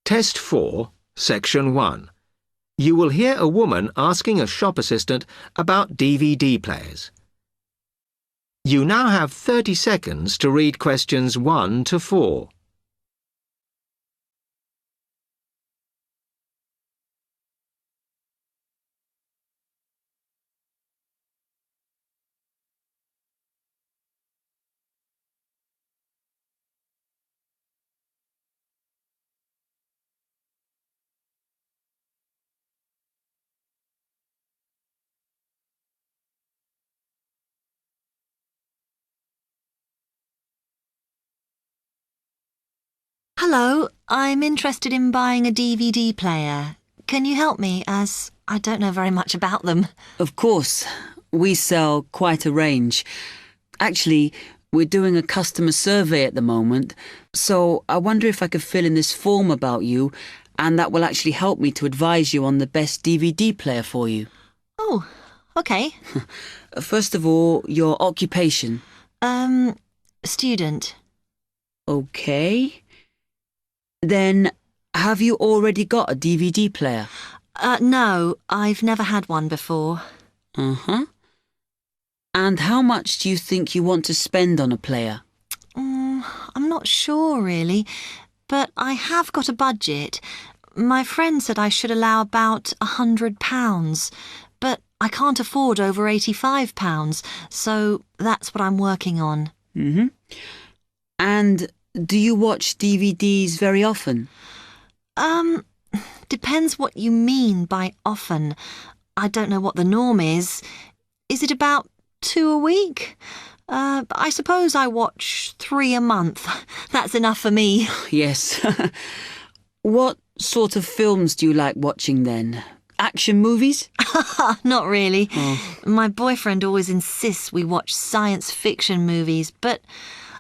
Test 4, Section 1. You will hear a woman asking a shop assistant about DVD players. You now have 30 seconds to read questions 1 to 4. Hello, I'm interested in buying a DVD player. Can you help me, as I don't know very much about them? Of course. We sell quite a range. Actually, we're doing a customer survey at the moment, so I wonder if I could fill in this form about you, and that will actually help me to advise you on the best DVD player for you. Oh, okay. First of all, your occupation. Student. Okay. Then, have you already got a DVD player? No, I've never had one before. Uh-huh. And how much do you think you want to spend on a player? I'm not sure, really, but I have got a budget. My friend said I should allow about £100, but I can't afford over £85, so that's what I'm working on. Mm-hmm. And do you watch DVDs very often? Depends what you mean by often. I don't know what the norm is. Is it about 2 a week? I suppose I watch 3 a month. That's enough for me. Yes. What sort of films do you like watching then? Action movies? Not really. Oh. My boyfriend always insists we watch science fiction movies, but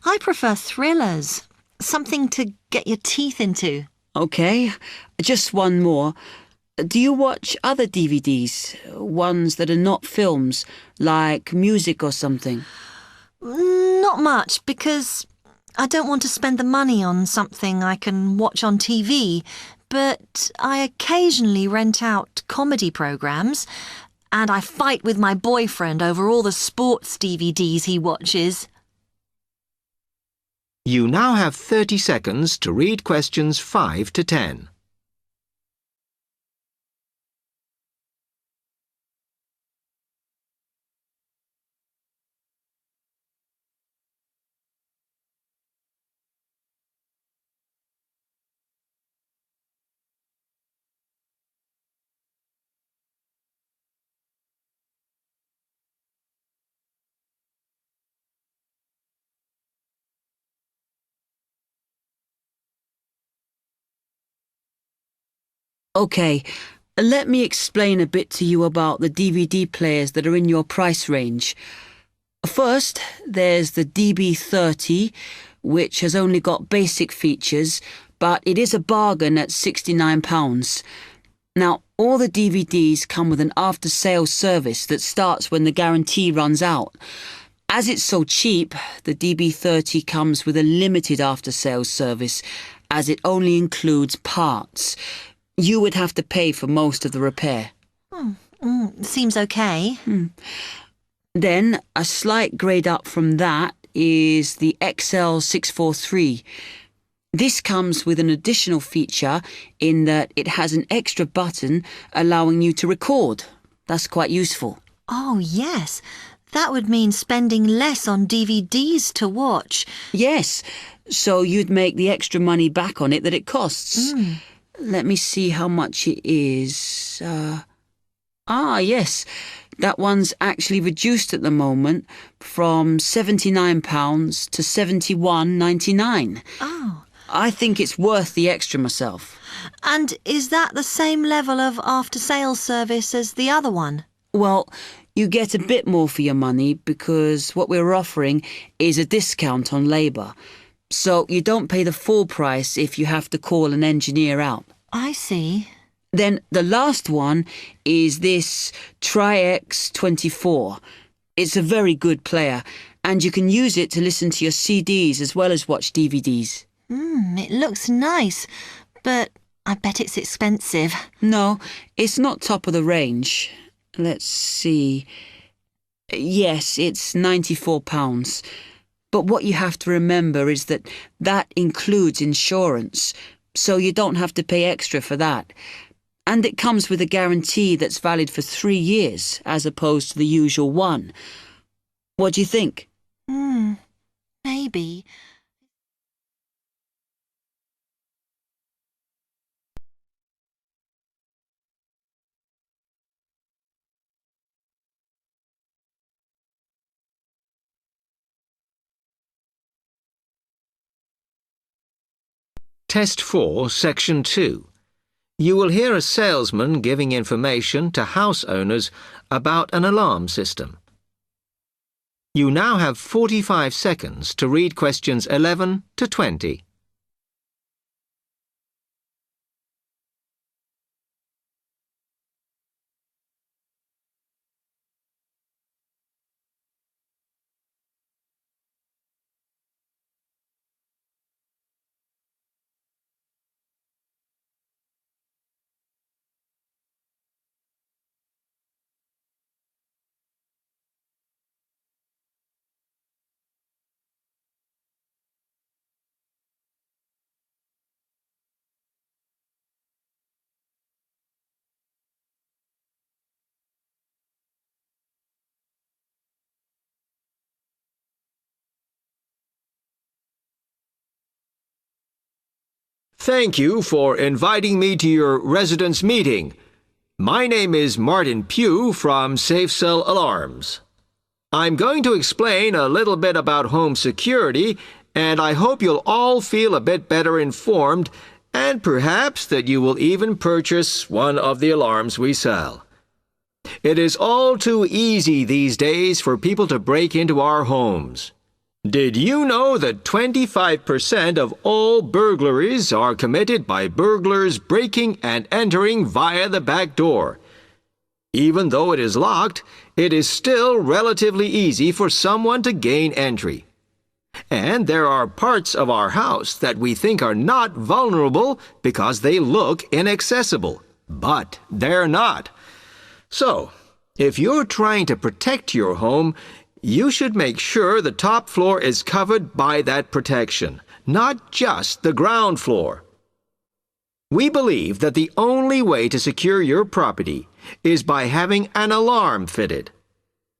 I prefer thrillers. Something to get your teeth into. Okay, just one more. Do you watch other DVDs? Ones that are not films, like music or something? Not much, because I don't want to spend the money on something I can watch on TV, but I occasionally rent out comedy programs, and I fight with my boyfriend over all the sports DVDs he watches. You now have 30 seconds to read questions 5 to 10. Okay, let me explain a bit to you about the DVD players that are in your price range. First, there's the DB30, which has only got basic features, but it is a bargain at £69. Now, all the DVDs come with an after-sales service that starts when the guarantee runs out. As it's so cheap, the DB30 comes with a limited after-sales service, as it only includes parts. You would have to pay for most of the repair. Seems okay. Then, a slight grade up from that is the XL643. This comes with an additional feature in that it has an extra button allowing you to record. That's quite useful. Oh, yes. That would mean spending less on DVDs to watch. Yes, so you'd make the extra money back on it that it costs. Let me see how much it is. Yes, that one's actually reduced at the moment from £79 to £71.99. Oh. I think it's worth the extra myself. And is that the same level of after-sales service as the other one? Well, you get a bit more for your money because what we're offering is a discount on labour. So you don't pay the full price if you have to call an engineer out. I see. Then the last one is this Tri-X24. It's a very good player, and you can use it to listen to your CDs as well as watch DVDs. It looks nice, but bet it's expensive. No, it's not top of the range. Let's see. Yes, it's £94. But what you have to remember is that that includes insurance, so you don't have to pay extra for that. And it comes with a guarantee that's valid for 3 years, as opposed to the usual one. What do you think? Maybe. Test 4, Section 2. You will hear a salesman giving information to house owners about an alarm system. You now have 45 seconds to read questions 11 to 20. Thank you for inviting me to your residence meeting. My name is Martin Pugh from Safe Cell Alarms. I'm going to explain a little bit about home security, and I hope you'll all feel a bit better informed, and perhaps that you will even purchase one of the alarms we sell. It is all too easy these days for people to break into our homes. Did you know that 25% of all burglaries are committed by burglars breaking and entering via the back door? Even though it is locked, it is still relatively easy for someone to gain entry. And there are parts of our house that we think are not vulnerable because they look inaccessible. But they're not. So, if you're trying to protect your home, you should make sure the top floor is covered by that protection, not just the ground floor. We believe that the only way to secure your property is by having an alarm fitted.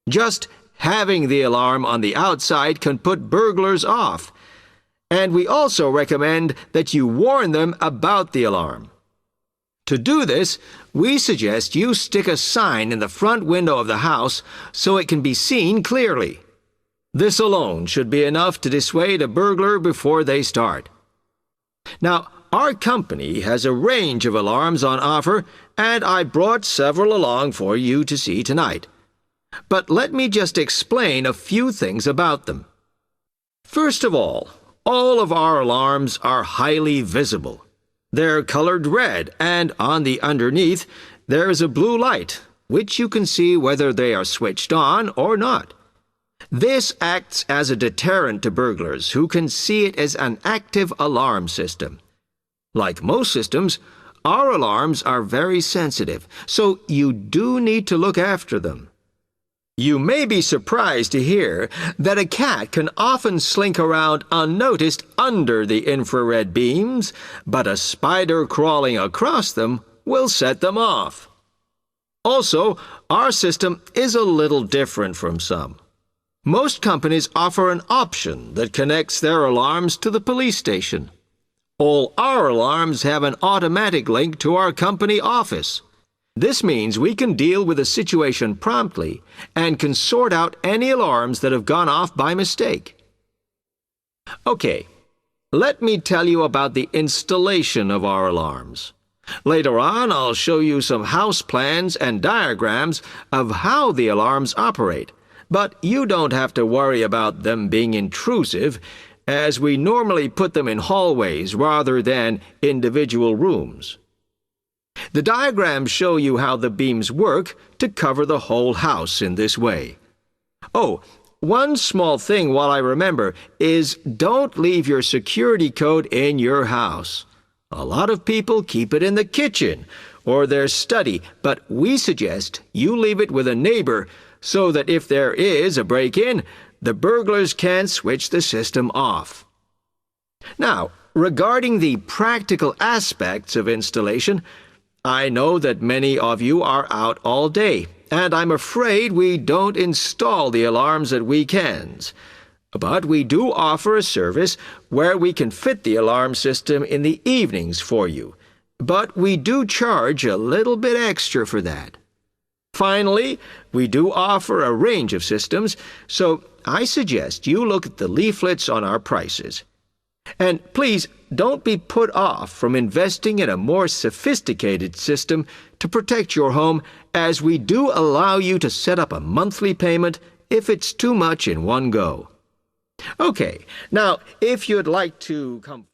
Just having the alarm on the outside can put burglars off, and we also recommend that you warn them about the alarm. To do this, we suggest you stick a sign in the front window of the house so it can be seen clearly. This alone should be enough to dissuade a burglar before they start. Now, our company has a range of alarms on offer, and I brought several along for you to see tonight. But let me just explain a few things about them. First of all of our alarms are highly visible. They're colored red, and on the underneath, there's a blue light, which you can see whether they are switched on or not. This acts as a deterrent to burglars who can see it as an active alarm system. Like most systems, our alarms are very sensitive, so you do need to look after them. You may be surprised to hear that a cat can often slink around unnoticed under the infrared beams, but a spider crawling across them will set them off. Also, our system is a little different from some. Most companies offer an option that connects their alarms to the police station. All our alarms have an automatic link to our company office. This means we can deal with a situation promptly and can sort out any alarms that have gone off by mistake. Okay, let me tell you about the installation of our alarms. Later on, I'll show you some house plans and diagrams of how the alarms operate, but you don't have to worry about them being intrusive, as we normally put them in hallways rather than individual rooms. The diagrams show you how the beams work to cover the whole house in this way. Oh, one small thing while I remember is don't leave your security code in your house. A lot of people keep it in the kitchen or their study, but we suggest you leave it with a neighbor so that if there is a break-in, the burglars can switch the system off. Now, regarding the practical aspects of installation, I know that many of you are out all day, and I'm afraid we don't install the alarms at weekends. But we do offer a service where we can fit the alarm system in the evenings for you. But we do charge a little bit extra for that. Finally, we do offer a range of systems, so I suggest you look at the leaflets on our prices. And please don't be put off from investing in a more sophisticated system to protect your home, as we do allow you to set up a monthly payment if it's too much in one go. Okay, now if you'd like to come